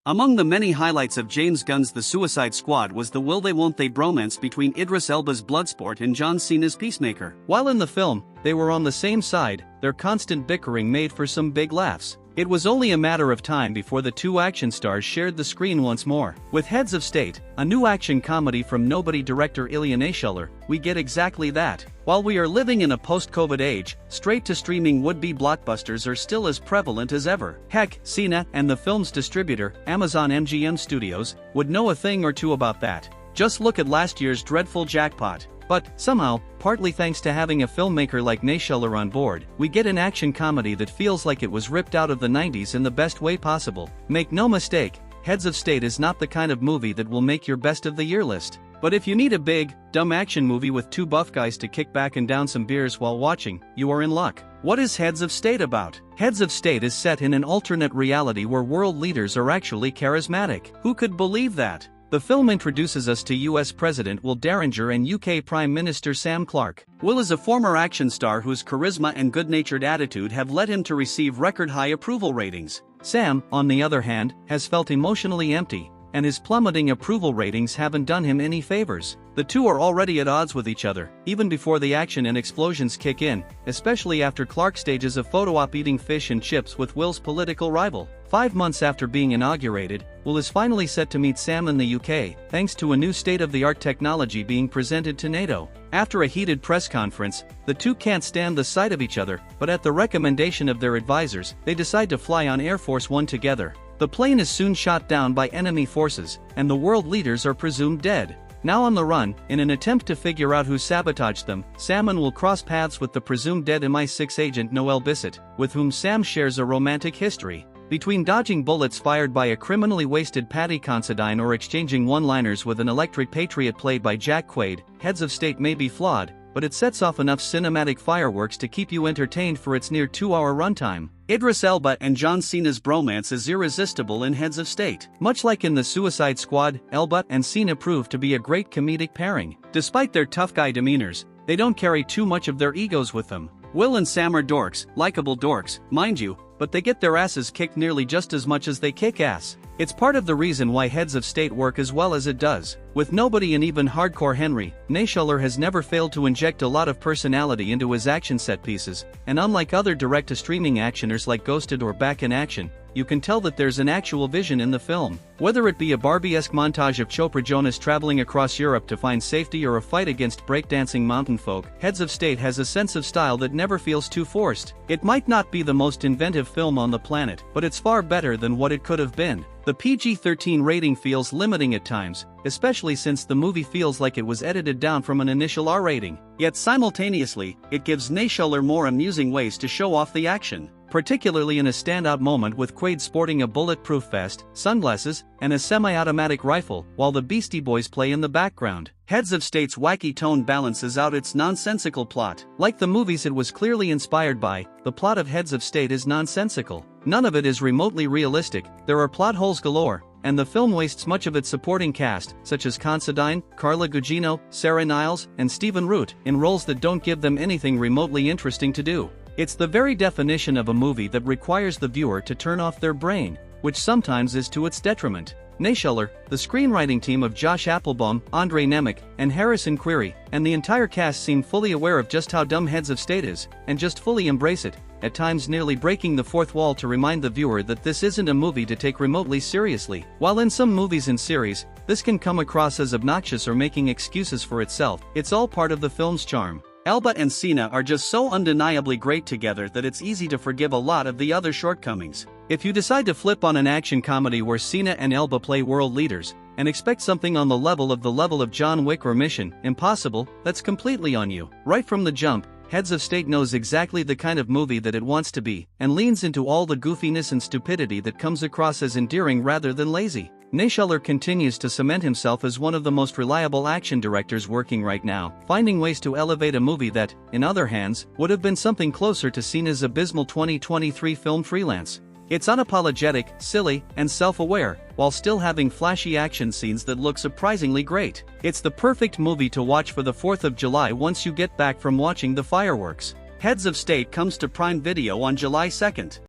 Among the many highlights of James Gunn's The Suicide Squad was the will they won't they bromance between Idris Elba's Bloodsport and John Cena's Peacemaker. While in the film, they were on the same side, their constant bickering made for some big laughs. It was only a matter of time before the two action stars shared the screen once more. With Heads of State, a new action comedy from nobody director Ilya Naishuller, we get exactly that. While we are living in a post-COVID age, straight-to-streaming would-be blockbusters are still as prevalent as ever. Heck, Cena and the film's distributor, Amazon MGM Studios, would know a thing or two about that. Just look at last year's dreadful Jackpot. But, somehow, partly thanks to having a filmmaker like Naishuller on board, we get an action comedy that feels like it was ripped out of the 90s in the best way possible. Make no mistake, Heads of State is not the kind of movie that will make your best of the year list. But if you need a big, dumb action movie with two buff guys to kick back and down some beers while watching, you are in luck. What is Heads of State about? Heads of State is set in an alternate reality where world leaders are actually charismatic. Who could believe that? The film introduces us to US President Will Derringer and UK Prime Minister Sam Clarke. Will is a former action star whose charisma and good-natured attitude have led him to receive record-high approval ratings. Sam, on the other hand, has felt emotionally empty, and his plummeting approval ratings haven't done him any favors. The two are already at odds with each other, even before the action and explosions kick in, especially after Clarke stages a photo op eating fish and chips with Will's political rival. 5 months after being inaugurated, Will is finally set to meet Sam in the UK, thanks to a new state-of-the-art technology being presented to NATO. After a heated press conference, the two can't stand the sight of each other, but at the recommendation of their advisors, they decide to fly on Air Force One together. The plane is soon shot down by enemy forces, and the world leaders are presumed dead. Now on the run, in an attempt to figure out who sabotaged them, Sam will cross paths with the presumed dead MI6 agent Noel Bissett, with whom Sam shares a romantic history. Between dodging bullets fired by a criminally wasted Paddy Considine or exchanging one-liners with an electric patriot played by Jack Quaid, Heads of State may be flawed, but it sets off enough cinematic fireworks to keep you entertained for its near 2-hour runtime. Idris Elba and John Cena's bromance is irresistible in Heads of State. Much like in The Suicide Squad, Elba and Cena prove to be a great comedic pairing. Despite their tough guy demeanors, they don't carry too much of their egos with them. Will and Sam are dorks, likable dorks, mind you, but they get their asses kicked nearly just as much as they kick ass. It's part of the reason why Heads of State work as well as it does. With nobody and even hardcore Henry, Naishuller has never failed to inject a lot of personality into his action set pieces, and unlike other direct-to-streaming actioners like Ghosted or Back in Action, you can tell that there's an actual vision in the film. Whether it be a Barbie-esque montage of Chopra Jonas traveling across Europe to find safety or a fight against breakdancing mountain folk, Heads of State has a sense of style that never feels too forced. It might not be the most inventive film on the planet, but it's far better than what it could have been. The PG-13 rating feels limiting at times, especially since the movie feels like it was edited down from an initial R rating. Yet simultaneously, it gives Naishuller more amusing ways to show off the action. Particularly in a standout moment with Quaid sporting a bulletproof vest, sunglasses, and a semi-automatic rifle, while the Beastie Boys play in the background. Heads of State's wacky tone balances out its nonsensical plot. Like the movies it was clearly inspired by, the plot of Heads of State is nonsensical. None of it is remotely realistic, there are plot holes galore, and the film wastes much of its supporting cast, such as Considine, Carla Gugino, Sarah Niles, and Stephen Root, in roles that don't give them anything remotely interesting to do. It's the very definition of a movie that requires the viewer to turn off their brain, which sometimes is to its detriment. Naishuller, the screenwriting team of Josh Applebaum, Andre Nemec, and Harrison Query, and the entire cast seem fully aware of just how dumb Heads of State is, and just fully embrace it, at times nearly breaking the fourth wall to remind the viewer that this isn't a movie to take remotely seriously. While in some movies and series, this can come across as obnoxious or making excuses for itself, it's all part of the film's charm. Elba and Cena are just so undeniably great together that it's easy to forgive a lot of the other shortcomings. If you decide to flip on an action comedy where Cena and Elba play world leaders, and expect something on the level of John Wick or Mission Impossible, that's completely on you. Right from the jump, Heads of State knows exactly the kind of movie that it wants to be, and leans into all the goofiness and stupidity that comes across as endearing rather than lazy. Naishuller continues to cement himself as one of the most reliable action directors working right now, finding ways to elevate a movie that, in other hands, would have been something closer to Cena's abysmal 2023 film Freelance. It's unapologetic, silly, and self-aware, while still having flashy action scenes that look surprisingly great. It's the perfect movie to watch for the 4th of July once you get back from watching the fireworks. Heads of State comes to Prime Video on July 2nd.